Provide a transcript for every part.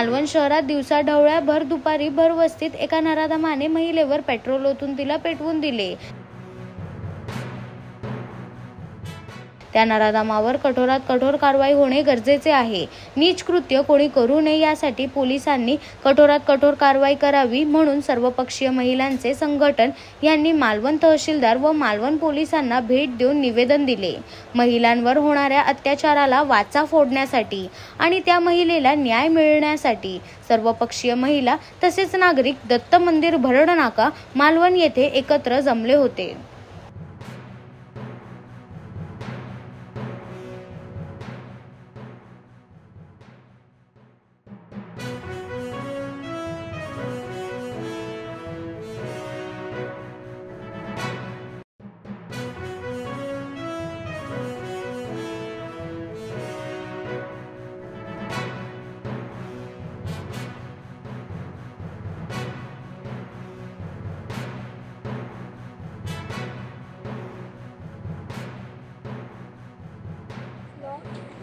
मालवण शहरात दिवसाढवळ्या भर दुपारी भर वस्तीत एका नराधमाने महिलेवर पेट्रोल ओतून तिला पेटवून दिले। त्या नराधमावर कठोरात कठोर कारवाई होणे गरजेचे आहे। नीच कृत्य कोणी करू नये यासाठी पोलिसांनी कठोरात कठोर कारवाई करावी म्हणून सर्वपक्षीय महिलांचे संघटन यांनी मालवण तहसीलदार व मालवण पोलिसांना भेट देऊन निवेदन दिले। महिलांवर होणाऱ्या अत्याचाराला वाचा फोडण्यासाठी आणि त्या महिलेला न्याय मिळण्यासाठी सर्वपक्षीय महिला तसेच नागरिक दत्त मंदिर भरड नाका मालवण येथे एकत्र जमले होते।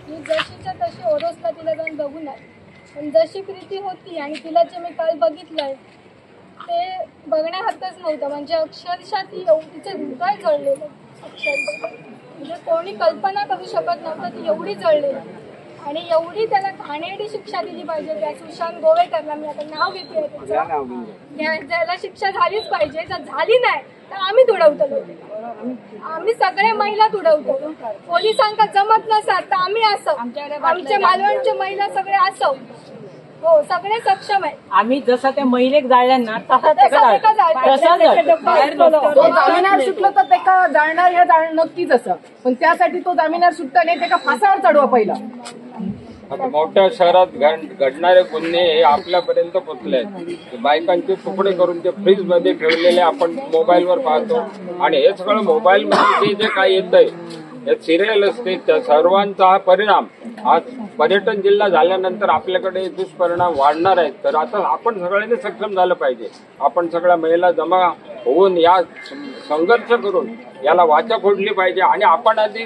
मी जशीच्या तशी ओरोसला तिला जाऊन बघून आले, पण जशी प्रीती होती आणि तिला जे मी काल बघितलंय ते बघण्यासारखंच नव्हतं। म्हणजे अक्षरशः तिचे हृदय जळलेलं, अक्षरशः म्हणजे कोणी कल्पना करू शकत नव्हतं ती एवढी जळलेली आणि एवढी त्याला घाणेरडी शिक्षा दिली पाहिजे। त्या सुशांत गोवेकरला, मी आता नाव घेते त्याचं, त्याला शिक्षा झालीच पाहिजे। जर झाली नाही तर आम्ही तुडवतो, आम्ही सगळे महिला तुडवतो। पोलिसांका जमत नसतात तर आम्ही असो, आमचे मालवणचे महिला सगळे असो, हो सगळे सक्षम आहे। आम्ही जसं त्या महिलेक जाळल्यांना तसा जामिनार सुटलं तर त्याला जाळणार हे नक्कीच असं, पण त्यासाठी तो जामिनार सुटता नाही त्याला फासावर चढवा पहिला। आता मोठ्या शहरात घडणारे गुन्हे हे आपल्यापर्यंत पोहोचले आहेत। बायकांचे तुकडे करून ते फ्रीज मध्ये ठेवलेले आपण मोबाईलवर पाहतो आणि हे सगळं मोबाईल मध्ये जे काही येतंय हे सिरियल असते, त्या सर्वांचा हा परिणाम आज पर्यटन जिल्हा झाल्यानंतर आपल्याकडे दुष्परिणाम वाढणार आहेत। तर आता आपण सगळ्यांनी सक्षम झालं पाहिजे। आपण सगळ्या महिला जमा होऊन या संघर्ष करून याला वाचा फोडली पाहिजे आणि आपण आधी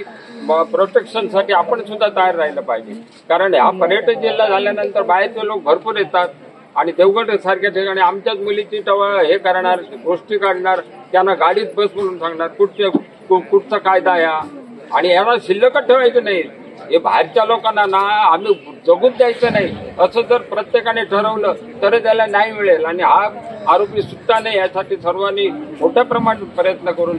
प्रोटेक्शनसाठी आपण सुद्धा तयार राहिलं पाहिजे। कारण हा पर्यटन जिल्हा झाल्यानंतर बाहेरचे लोक भरपूर येतात आणि देवगड सारख्या ठिकाणी आमच्याच मुलीची हे करणार, गोष्टी काढणार, त्यांना गाडीत बस म्हणून सांगणार कुठचा कायदा या आणि याला शिल्लकच ठेवायचं नाही। हे बाहेरच्या लोकांना ना आम्ही जगून द्यायचं नाही असं जर प्रत्येकाने ठरवलं तर त्याला न्याय मिळेल आणि हा आरोपी सुटता नाही यासाठी सर्वांनी मोठ्या प्रमाणात प्रयत्न करून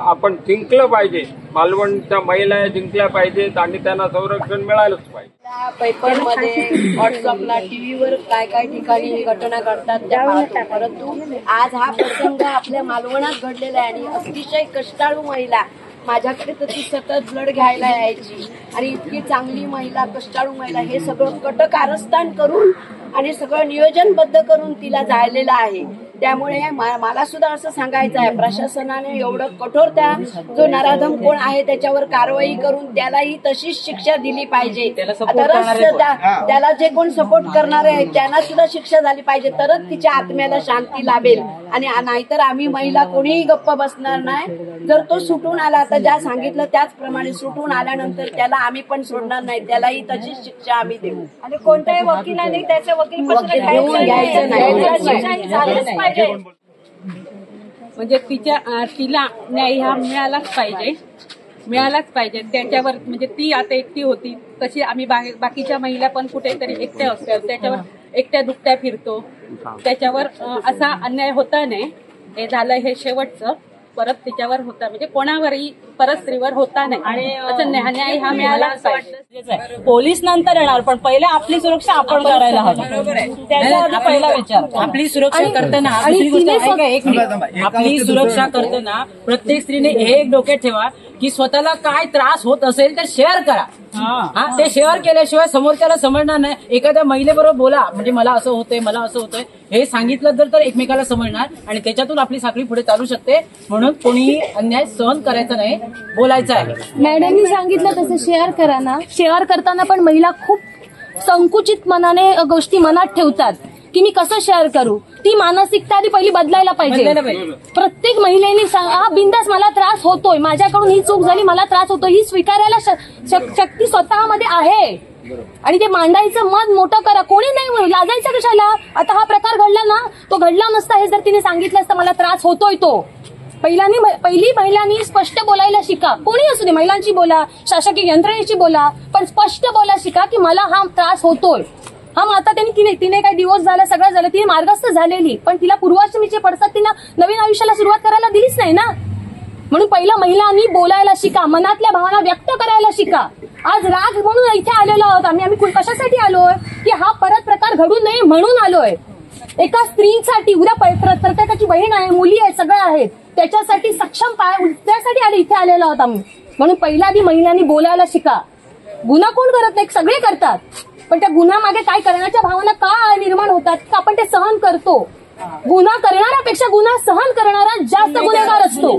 आपण जिंकलं पाहिजे। मालवणच्या महिला जिंकल्या पाहिजेत आणि त्यांना संरक्षण मिळालंच पाहिजे। पेपरमध्ये, व्हॉट्सअपला, टीव्हीवर काय काय ठिकाणी घटना घडतात त्या पाहतो, परंतु आज हा प्रसंग आपल्या मालवणात घडलेला आहे आणि अतिशय कष्टाळू महिला, माझ्याकडे तर ती सतत ब्लड घ्यायला यायची आणि इतकी चांगली महिला, कष्टाळू महिला, हे सगळं कट कारस्थान करून आणि सगळं नियोजनबद्ध करून तिला जाळलेलं आहे। त्यामुळे मला सुद्धा असं सांगायचं आहे, प्रशासनाने एवढं कठोर त्या जो नराधम कोण आहे त्याच्यावर कारवाई करून त्यालाही तशीच शिक्षा दिली पाहिजे। तरच त्याला जे कोण सपोर्ट करणारे आहेत त्यांना सुद्धा शिक्षा झाली पाहिजे, तरच तिच्या आत्म्याला शांती लाभेल आणि नाहीतर आम्ही महिला कोणीही गप्प बसणार नाही। जर तो सुटून आला तर ज्या सांगितलं त्याचप्रमाणे सुटून आल्यानंतर त्याला आम्ही पण सोडणार नाही, त्यालाही तशीच शिक्षा आम्ही देऊ आणि कोणत्याही वकिलाने त्याचं वकीलपत्र घ्यायचं नाही। म्हणजे तिला न्याय हा मिळालाच पाहिजे। त्याच्यावर म्हणजे ती आता एकटी होती तशी आम्ही बाकीच्या महिला पण कुठेतरी एकट्या असतात, त्याच्यावर एकट्या दुकट्या फिरतो, त्याच्यावर असा अन्याय होता नाही। हे झालं हे शेवटचं, परत तिच्यावर होता म्हणजे कोणावरही परत स्त्रीवर होता नाही आणि असं न्याय हा मिळालाच पाहिजे। पोलीस नंतर येणार पण पहिले आपली सुरक्षा आपण करायला हवी, त्याचा पहिला विचार। आपली सुरक्षा करताना आपली सुरक्षा करताना प्रत्येक स्त्रीने हे एक डोक्यात ठेवा की स्वतःला काय त्रास होत असेल ते शेअर करा। ते शेअर केल्याशिवाय समोरच्याला समजणार नाही। एखाद्या महिलेबरोबर बोला, म्हणजे मला असं होतंय हे सांगितलं तर एकमेकाला समजणार आणि त्याच्यातून आपली साखळी पुढे चालू शकते। म्हणून कोणीही अन्याय सहन करायचा नाही, बोलायचं आहे। मॅडमनी सांगितलं तसं शेअर करा ना। शेअर करताना पण महिला खूप संकुचित मनाने गोष्टी मनात ठेवतात की मी कसं शेअर करू। ती मानसिकता आधी पहिली बदलायला पाहिजे। प्रत्येक महिलेने बिंदास मला त्रास होतोय, माझ्याकडून ही चूक झाली, मला त्रास होतोय, ही स्वीकारायला शक्ती स्वतःमध्ये आहे। आणि ते मांडायचं मत मोठं करा. कोणी नाही लाजायचं कशाला. आता हा प्रकार घडला ना, तो घडला नसता हे जर तिने सांगितलं असतं मला त्रास होतोय तो. पहिली महिलांनी स्पष्ट बोलायला शिका. कोणी असू दे, महिलांची बोला, शासकीय यंत्रणेची बोला, पण स्पष्ट बोला शिका की मला हा त्रास होतोय. हा आता तिने काही दिवस झाला, सगळं झालं, तिने मार्गस्थ झालेली, पण तिला पूर्वाश्रमीचे पडसाद तिला नवीन आयुष्याला सुरुवात करायला दिलीच नाही ना. म्हणून पहिला महिलांनी बोलायला शिका, मनातल्या भावना व्यक्त करायला शिका. आज राग म्हणून इथे आलेलो आहोत आम्ही कशासाठी आलोय की हा परत प्रकार घडू नये म्हणून आलोय. एका स्त्रीसाठी, उद्या प्रत्येकाची बहीण आहे, मुली आहेत, सगळं आहेत, त्याच्यासाठी सक्षम त्यासाठी इथे आलेलो आहोत आम्ही. म्हणून पहिला आधी महिलांनी बोलायला शिका. गुन्हा कोण करत नाही, सगळे करतात, पण त्या गुन्हा मागे काय करण्याच्या भावना का निर्माण होतात का आपण ते सहन करतो. गुन्हा करणाऱ्यापेक्षा गुन्हा सहन करणारा जास्त गुन्हेगार असतो.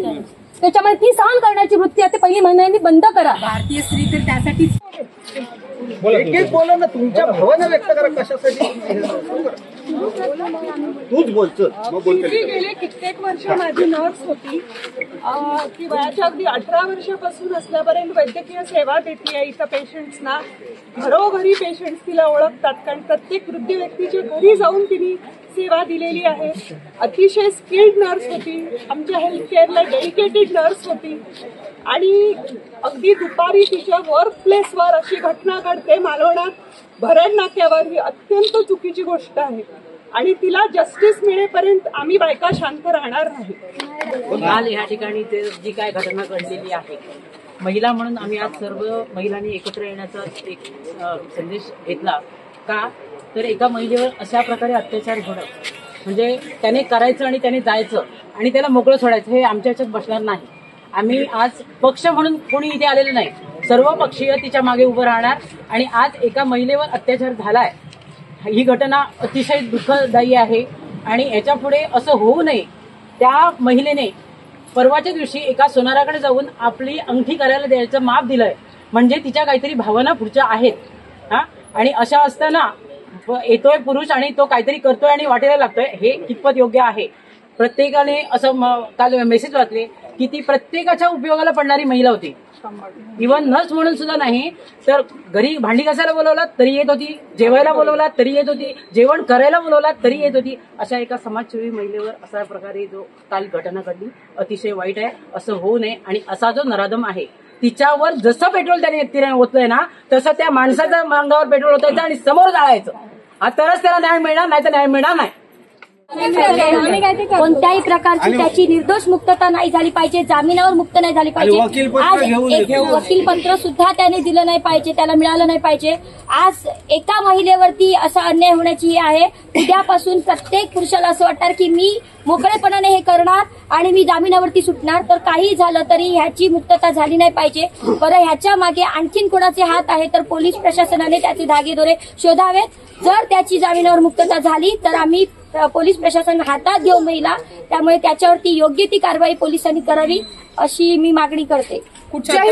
त्याच्यामुळे ती सहन करण्याची वृत्ती आहे, पहिली महिन्यांनी बंद करा. भारतीय स्त्री तर त्यासाठीच एक बोला ना, तुमच्या भावना व्यक्त करा. कशासाठी तूच बोलतो. गेले कित्येक वर्ष माझी नर्स होती. ती वयाच्या अगदी 18 वर्षापासून असल्यापर्यंत वैद्यकीय सेवा देते इथं पेशंट्सना. घरोघरी पेशंट्स तिला ओळखतात, कारण प्रत्येक वृद्ध व्यक्तीच्या घरी जाऊन तिने सेवा दिलेली आहे. अतिशय स्किल्ड नर्स होती, आमच्या हेल्थ केअरला डेडिकेटेड नर्स होती. आणि अगदी दुपारी तिच्या वर्क प्लेसवर अशी घटना घडते मालवणात भरण नाक्यावर. ही अत्यंत चुकीची गोष्ट आहे आणि तिला जस्टिस मिळेपर्यंत आम्ही बायका शांत राहणार नाही. काल या ठिकाणी जी काय घटना घडलेली आहे, महिला म्हणून आम्ही आज सर्व महिलांनी एकत्र येण्याचा एक संदेश घेतला. का तर एका महिलेवर अशा प्रकारे अत्याचार होणं म्हणजे त्याने करायचं आणि त्याने जायचं आणि त्याला मोकळं सोडायचं हे आमच्या ह्याच्यात बसणार नाही. आम्ही आज पक्ष म्हणून कोणी इथे आलेलं नाही, सर्व पक्षीय तिच्या मागे उभं राहणार. आणि आज एका महिलेवर अत्याचार झालाय, ही घटना अतिशय दुःखदायी आहे आणि याच्या पुढे असं होऊ नये. त्या महिलेने परवाच्या दिवशी एका सोनाराकडे जाऊन आपली अंगठी करायला द्यायचं माप दिलंय, म्हणजे तिच्या काहीतरी भावना पुढच्या आहेत. आणि अशा असताना येतोय पुरुष आणि तो काहीतरी करतोय आणि वाटेला लागतोय, हे कितपत योग्य आहे. प्रत्येकाने असं काल मेसेज वाचले की ती प्रत्येकाच्या उपयोगाला पडणारी महिला होती. इव्हन नर्स म्हणून सुद्धा नाही तर घरी भांडी घासायला बोलवलात तरी येत होती, जेवायला बोलवलात तरी येत होती, जेवण करायला बोलवलात तरी येत होती. अशा एका समाजसेवी महिलेवर अशा प्रकारे जो काल घटना घडली अतिशय वाईट आहे. असं होऊ नये. आणि असा जो नराधम आहे तिच्यावर जसं पेट्रोल त्याने ओतलंय ना तसं त्या माणसाच्या अंगावर पेट्रोल ओतायचं आणि समोर जाळायचं. तरच त्याला न्याय मिळणार, नाही तर न्याय मिळणार नाही. कोणत्याही प्रकारची त्याची निर्दोष मुक्तता नाही झाली पाहिजे, जामिनावर मुक्त नाही झाली पाहिजे. आज एक वकीलपत्र सुद्धा त्याने दिलं नाही पाहिजे, त्याला मिळालं नाही पाहिजे. आज एका महिलेवरती असा अन्याय होण्याची ही आहे. उद्यापासून प्रत्येक पुरुषाला असं वाटणार की मी मोकळेपणाने हे करणार आणि मी जामिनावरती सुटणार. तर काही झालं तरी ह्याची मुक्तता झाली नाही पाहिजे. बरं, ह्याच्या मागे आणखीन कोणाचे हात आहे तर पोलीस प्रशासनाने त्याचे धागेदोरे शोधावेत. जर त्याची जामिनावर मुक्तता झाली तर आम्ही पोलीस प्रशासन हातात घेऊ महिला, त्यामुळे त्याच्यावरती योग्य ती कारवाई पोलिसांनी करावी अशी मी मागणी करते. कुठच्याही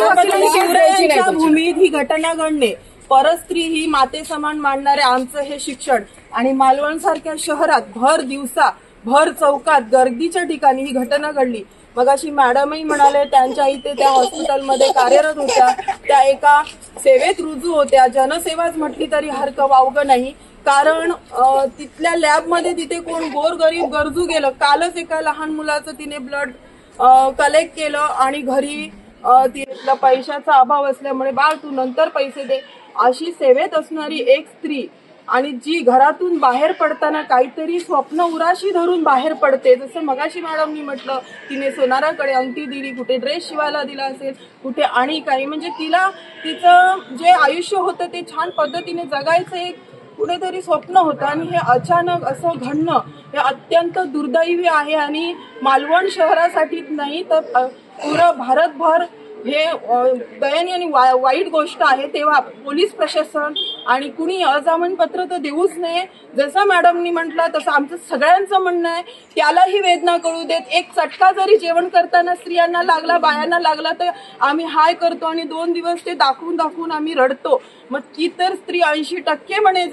भूमीत ही घटना घडणे, परस्त्री ही माते समान मानणारे आमचं हे शिक्षण आणि मालवण सारख्या शहरात भर दिवसा भर चौकात गर्दीच्या ठिकाणी ही घटना घडली. मगाशी मॅडमही म्हणाले त्यांच्या इथे त्या हॉस्पिटलमध्ये कार्यरत होत्या, त्या एका सेवेत रुजू होत्या. जनसेवाच म्हटली तरी हरकत वावगं नाही, कारण तिथल्या लॅबमध्ये तिथे कोण गोरगरीब गरजू गेलं. कालच एका लहान मुलाचं तिने ब्लड कलेक्ट केलं आणि घरी तिला पैशाचा अभाव असल्यामुळे बाळ तू नंतर पैसे दे अशी सेवेत असणारी एक स्त्री आणि जी घरातून बाहेर पडताना काहीतरी स्वप्न उराशी धरून बाहेर पडते. जसं मगाशी मॅडमनी म्हटलं तिने सोनाराकडे अंगठी दिली, कुठे ड्रेस शिवायला दिला असेल, कुठे आणि काही, म्हणजे तिला तिचं जे आयुष्य होतं ते छान पद्धतीने जगायचं एक कुठेतरी स्वप्न होतं आणि हे अचानक असं घडणं हे अत्यंत दुर्दैवी आहे. आणि मालवण शहरासाठीच नाही तर पुरं भारतभर हे दयनीय आणि वाईट गोष्ट आहे. तेव्हा पोलीस प्रशासन आणि कुणी अजामीनपत्र तर देऊच नये. जसं मॅडमनी म्हटलं तसं आमचं सगळ्यांचं म्हणणं आहे, त्यालाही वेदना कळू देत. एक चटका जरी जेवण करताना स्त्रियांना लागला, बायांना लागला तर आम्ही हाय करतो आणि 2 दिवस ते दाखवून दाखवून आम्ही रडतो. मग ती तर स्त्री 80% म्हणे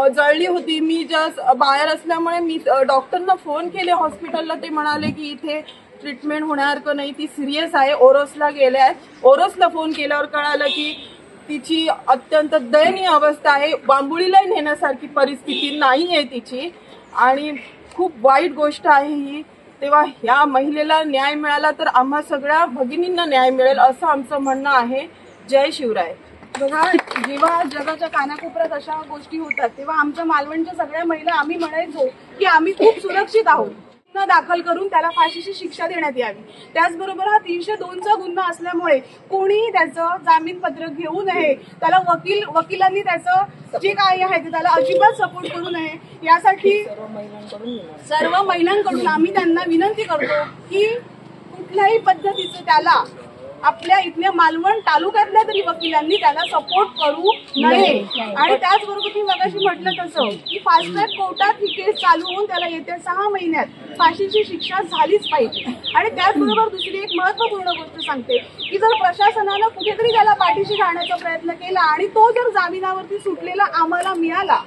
जळली होती. मी ज्या बाहेर असल्यामुळे मी डॉक्टरना फोन केले हॉस्पिटलला, ते म्हणाले की इथे ट्रीटमेंट होण्यासारखं नाही, ती सिरियस आहे, ओरोसला गेले आहे. ओरोसला फोन केल्यावर कळालं की तिची अत्यंत दयनीय अवस्था आहे. बांबुळीला नेण्यासारखी परिस्थिती नाही आहे तिची आणि खूप वाईट गोष्ट आहे ही. तेव्हा ह्या महिलेला न्याय मिळाला तर आम्हा सगळ्या भगिनींना न्याय मिळेल असं आमचं म्हणणं आहे. जय शिवराय. बघा, जेव्हा जगाच्या कानाकोपऱ्यात अशा गोष्टी होतात तेव्हा आमच्या मालवणच्या सगळ्या महिला आम्ही म्हणायचो की आम्ही खूप सुरक्षित आहोत. गुन्हा दाखल करून त्याला फाशीची शिक्षा देण्यात यावी. त्याचबरोबर हा 302चा गुन्हा असल्यामुळे कोणीही त्याचं जामीनपत्र घेऊ नये. त्याला वकिलांनी त्याचं जे काही आहे ते त्याला अजिबात सपोर्ट करू नये. यासाठी सर्व महिलांकडून आम्ही त्यांना विनंती करतो की कुठल्याही पद्धतीचं त्याला आपल्या इथल्या मालवण तालुक्यातल्या तरी वकिलांनी त्याला सपोर्ट करू नये. आणि त्याचबरोबर मी मगाशी म्हटलं तसं की फास्ट ट्रॅक कोर्टात ही केस चालू होऊन त्याला येत्या 6 महिन्यात फाशीची शिक्षा झालीच पाहिजे. आणि त्याचबरोबर दुसरी एक महत्वपूर्ण गोष्ट सांगते की जर प्रशासनानं कुठेतरी त्याला पाठीशी घालण्याचा प्रयत्न केला आणि तो जर जामिनावरती सुटलेला आम्हाला मिळाला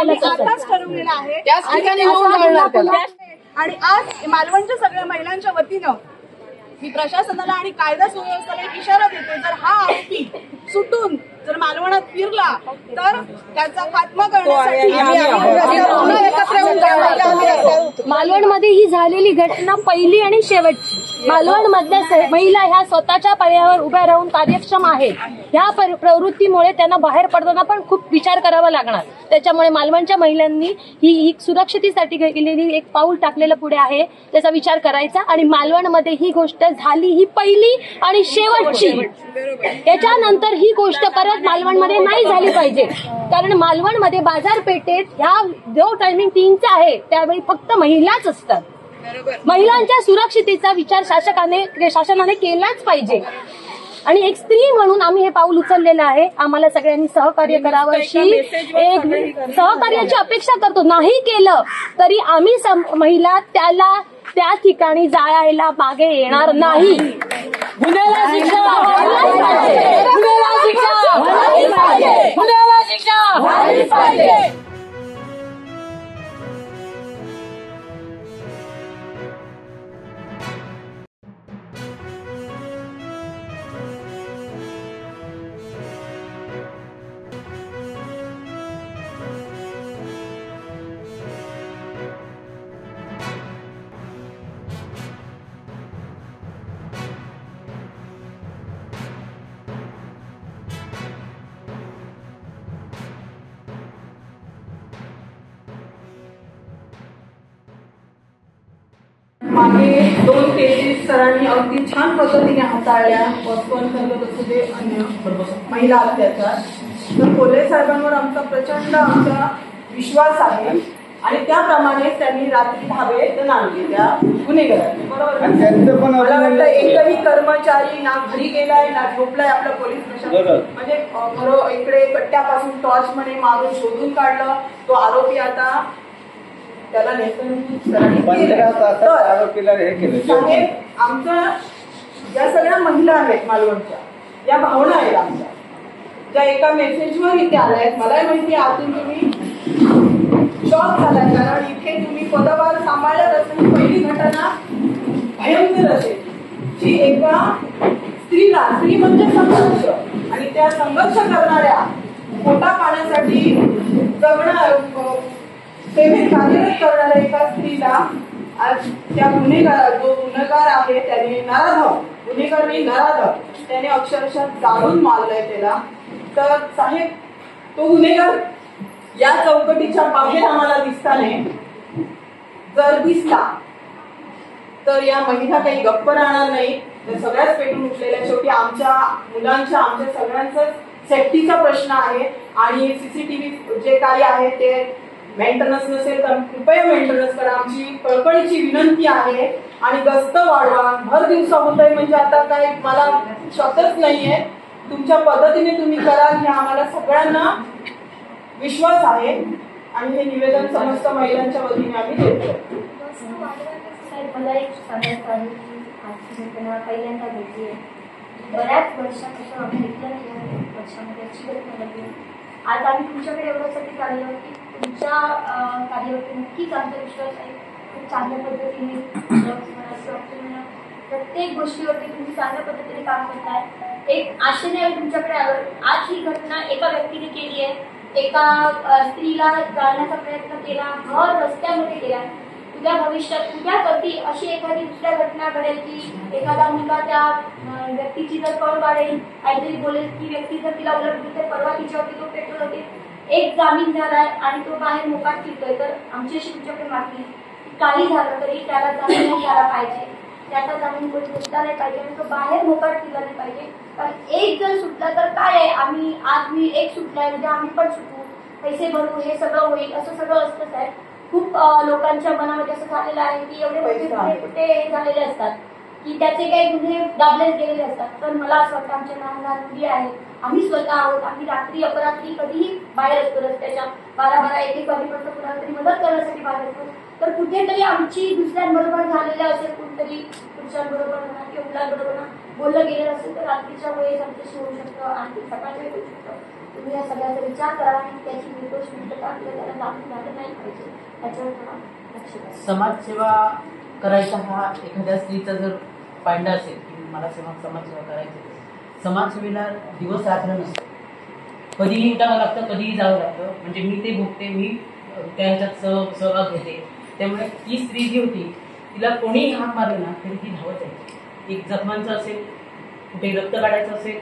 तर आताच ठरवलेला आहे. आणि आज मालवणच्या सगळ्या महिलांच्या वतीनं मी प्रशासनाला आणि कायदा सुव्यवस्थेला एक इशारा देते, जर हा आरोपी सुटून जर मालवणात फिरला तर त्याचा खात्मा करण्यासाठी मालवणमध्ये ही झालेली घटना पहिली आणि शेवटची. मालवण मधल्या महिला ह्या स्वतःच्या पायावर उभ्या राहून कार्यक्षम आहेत. ह्या प्रवृत्तीमुळे त्यांना बाहेर पडताना पण खूप विचार करावा लागणार. त्याच्यामुळे मालवणच्या महिलांनी ही सुरक्षितेसाठी गेलेली एक पाऊल टाकलेलं पुढे आहे, त्याचा विचार करायचा. आणि मालवणमध्ये ही गोष्ट झाली ही पहिली आणि शेवटची. याच्यानंतर ही गोष्ट परत मालवणमध्ये नाही झाली पाहिजे. कारण मालवणमध्ये बाजारपेठेत ह्या जो टायमिंग 3चा आहे त्यावेळी फक्त महिलाच असतात. महिलांच्या सुरक्षितेचा विचार शासनाने केलाच पाहिजे. आणि एक स्त्री म्हणून आम्ही हे पाऊल उचललेलं आहे. आम्हाला सगळ्यांनी सहकार्य करावं अशी एक सहकार्याची अपेक्षा करतो. नाही केलं तरी आम्ही महिला त्याला त्या ठिकाणी जायला मागे येणार नाही. गुन्ह्याला शिक्षा झालीच पाहिजे. मागे 2 केसेस सरांनी अगदी छान पद्धतीने हाताळल्या. वस्तूंतर्गत असू दे, अन्य महिला अत्याचार. तर कोल्हे साहेबांवर आमचा प्रचंड विश्वास आहे आणि त्याप्रमाणे त्यांनी रात्री धाबे आणले त्या गुन्हेगारांनी. बरोबर. मला वाटतं एकही कर्मचारी ना घरी गेलाय ना झोपलाय आपल्या पोलीस प्रशासन. म्हणजे इकडे कट्ट्यापासून टॉर्च मध्ये मारून शोधून काढलं. तो आरोपी आता त्याला आमच्या या सगळ्या महिला आहेत मालवणच्या, या भावना आहेत आमच्या, ज्या एका मेसेजवर इथे आल्या आहेत. मलाही माहिती आतून तुम्ही शॉक झालाय, कारण इथे तुम्ही पदभार सांभाळत असताना पहिली घटना भयंकर असेल जी एका स्त्रीला, स्त्री म्हणजे संघर्ष, आणि त्या संघर्ष करणाऱ्या पोटा पाण्यासाठी जगणार सेवेत कार्यरत करणाऱ्या एका स्त्रीला आज त्या जो गुन्हेगार आहे त्याने गुन्हेगार नाही नराधम त्याने अक्षरशः जाळून मारलंय त्याला. तर साहेब, तो गुन्हेगार या चौकटीच्या बाहेर आम्हाला दिसताना जर दिसला तर या महिला काही गप्प राहणार नाही. तर सगळ्याच पेटून उठलेल्या. शेवटी आमच्या मुलांच्या, आमच्या सगळ्यांचाच सेफ्टीचा प्रश्न आहे. आणि सीसीटीव्ही जे काही आहे ते मेंटेनन्स नसेल तर कृपया मेंटेनन्स करा, आमची कळकळीची विनंती आहे. आणि गस्त वाढवा. भर दिवसा होतोय म्हणजे आता काय मला शब्दच नाहीये. तुमच्या पद्धतीने तुम्ही कराल हे आम्हाला सगळ्यांना विश्वास आहे. आणि हे निवेदन समस्त महिलांच्या वतीने आम्ही देतो. मला एक सांगायचं आहे की घटना पहिल्यांदा भेटली आहे. बऱ्याच वर्षापासून आम्ही वर्षामध्ये अशी घटना घडली. आज आम्ही तुमच्याकडे एवढ्यासाठी आलो की तुमच्या कार्यावरती नक्कीच आमचा विश्वास आहे खूप चांगल्या पद्धतीने प्रत्येक गोष्टीवरती तुम्ही चांगल्या पद्धतीने काम करताय. एक आशेने आम्ही तुमच्याकडे आलो. आज ही घटना एका व्यक्तीने केली आहे. एका स्त्रीला जाळण्याचा प्रयत्न केला, भर रस्त्यामध्ये केला. उद्या भविष्यात उद्या कधी अशी एखादी दुसऱ्या घटना घडेल की एखादा मुलगा त्या व्यक्तीची जर कळ काढेल, काहीतरी बोलेल, ती व्यक्ती जर तिला उलट बोलते, परवा तिच्यावरती तो पेट्रोल होते, एक जामीन झालाय आणि तो बाहेर मोकाट फिरतोय, तर आमची अशी तुमच्याकडे मागणी, काही झालं तरी त्याला जामीन नाही द्यायला पाहिजे, त्याचा जामीन कोणी घेतला नाही पाहिजे आणि तो बाहेर मोकाट फिरला नाही पाहिजे. कारण एक जर सुटला तर काय आहे, आज मी एक सुटलाय, उद्या आम्ही पण सुटू, पैसे भरू, हे सगळं होईल, असं सगळं असतंच आहे. खूप लोकांच्या मनामध्ये असं झालेलं आहे की एवढे मोठे हे झालेले असतात की त्याचे काही गुन्हे दाबले गेलेले असतात. तर मला असं वाटतं आमच्या लहान लहान मुली आहेत, आम्ही स्वतः आहोत, आम्ही रात्री अपरात्री कधीही बाहेर असतो, रस्त्याच्या 12-1 वाजेपर्यंत कुणाला तरी मदत करण्यासाठी बाहेर असतो. तर कुठेतरी आमची दुसऱ्यांबरोबर झालेल्या असेल, कुठेतरी पुरुषांबरोबर म्हणा किंवा मुलांबरोबर बोललं गेलेलं असेल, तर रात्रीच्या वेळेस आमच्याशी होऊ शकतं, आणखी सकाळच्या वेळेस होऊ शकतं. तुम्ही या सगळ्याचा विचार करा आणि त्याची निर्दोष मुक्तता आपल्याला त्याला लागू झालं नाही पाहिजे, त्याच्यावर थोडा लक्ष द्या. समाजसेवा करायचा हा एखाद्या स्त्रीचा जर पायंडा असेल की मला समाजसेवा करायची, समाजसेवेला दिवस रात्र नसतं, कधीही उठावं लागतं, कधीही जावं लागतं. म्हणजे मी ते भोगते, मी त्या ह्याच्यात सहभाग घेते. त्यामुळे ती स्त्री जी होती तिला कोणीही हाक मारले ना तरी ती धावत आहे. एक जखमांचं असेल, कुठे रक्त काढायचं असेल,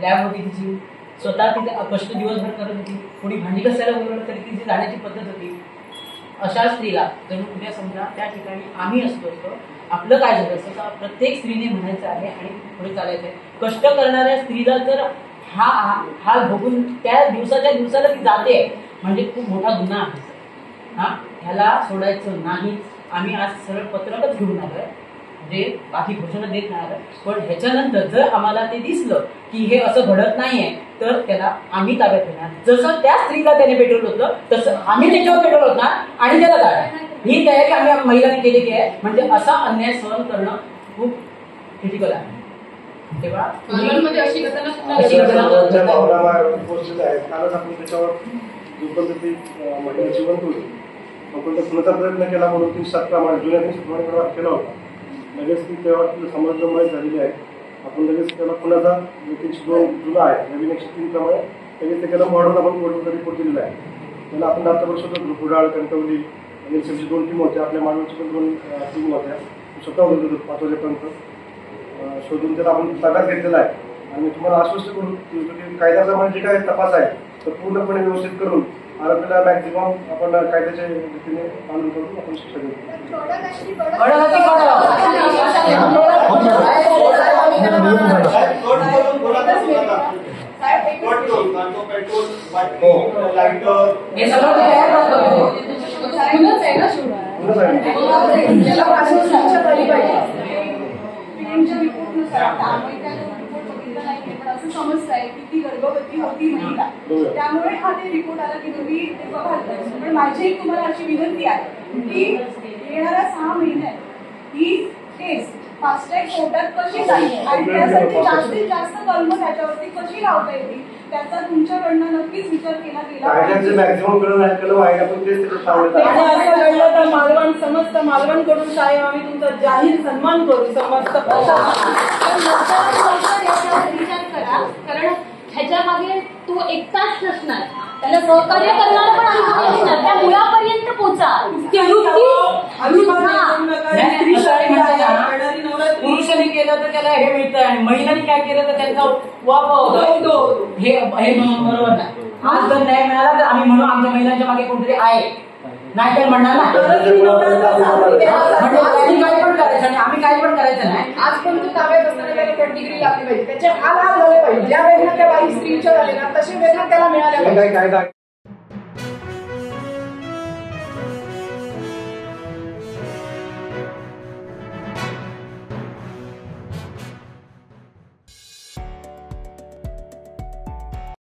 लॅब होती तिची, स्वतः तिथे कष्ट दिवसभर करत होती, कोणी भांडी घासायला बोलवलं तरी तिची जाण्याची पद्धत होती. अशा स्त्रीला जर उद्या समजा त्या ठिकाणी आम्ही असतो आपलं काय झालं असतं तर प्रत्येक स्त्रीने म्हणायचं आहे आणि पुढे चालायचं आहे. कष्ट करणाऱ्या स्त्रीला जर हा बघून त्या दिवसाला ती जाते म्हणजे खूप मोठा गुन्हा आहे. ह्याला सोडायचं नाही. आम्ही आज सरळ पत्रकच घेऊन आलोय, म्हणजे बाकी घोषणा देत नाही आलं. पण ह्याच्यानंतर जर आम्हाला ते दिसलं की हे असं घडत नाहीये तर त्याला आम्ही ताब्यात घेणार. जसं त्या स्त्रीला त्याने पेट्रोल होतं तसं आम्ही त्याच्यावर पेट्रोल होणार आणि त्याला जाणार. ही तयारी आम्ही महिलांनी केलेली आहे. म्हणजे असा अन्याय सहन करणं खूप क्रिटिकल आहे. तेव्हा अशी घटना आपण पुण्याचा प्रयत्न केला म्हणून ती सत्प्रमाणे जुन्या प्रमाणे केला होता. लगेच ती तेव्हा समजल्यामुळे झालेली आहे. आपण लगेच त्याला पुण्याचा 2 जुला आहे नवीन 103 प्रमाणे लगेच त्याला मॉडर्न आपण कोर्टाचा रिपोर्ट दिलेला आहे. त्याला आपण आतापर्यंत स्वतः कुडाळ, कणकवली आणि एनसीची 2 टीम होत्या, आपल्या मानवची पण 2 टीम होत्या. स्वतः होतो 5 वाजेपर्यंत शोधून त्याला आपण ताब्यात घेतलेला आहे. आणि तुम्हाला आश्वस्त करू की कायद्याप्रमाणे जे काय तपास आहे तर पूर्णपणे व्यवस्थित करून आरोपीला मॅक्झिमम आपण कायद्याच्या रीतीने पालन करून आपण शिक्षा देऊ. असं समजतंय की ती गर्भवती होती महिला, त्यामुळे हा ते रिपोर्ट आला की तुम्ही ते बघाल. पण माझी एक तुम्हाला अशी विनंती आहे की येणाऱ्या 6 महिन्यात ही केस फास्टॅग कोर्टात कशी जाईल आणि त्यासाठी जास्तीत जास्त कलम त्याच्यावरती कशी लावता येतील त्याचा तुमच्याकडनं नक्कीच विचार केला गेला. मालवण समस्त मालवणकडून साहेब आम्ही तुमचा जाहीर सन्मान करू. समस्त विचार करा, कारण ह्याच्या मागे तो एकटाच नसणार, त्याला सहकार्य करणार पण आम्ही असणार. त्या मुलापर्यंत पोचा. पुरुषांनी केलं तर त्याला हे मिळतं आणि महिलांनी काय केलं तर त्यांचा वापर होतो. हे बरोबर नाही. आज जर न्याय मिळाला तर आम्ही म्हणू आमच्या महिलांच्या मागे कोणतरी आहे, नाही तर म्हणणार ना काही पण करायचं आणि आम्ही काही पण करायचं नाही. आजपर्यंत ताब्यात असताना त्याला 3rd डिग्री लागली पाहिजे. त्याचे हाल झाले पाहिजे. ज्या वेळेला त्या बाई स्त्रीच्या झाले ना तसे वेदना त्याला मिळाल्या पाहिजे.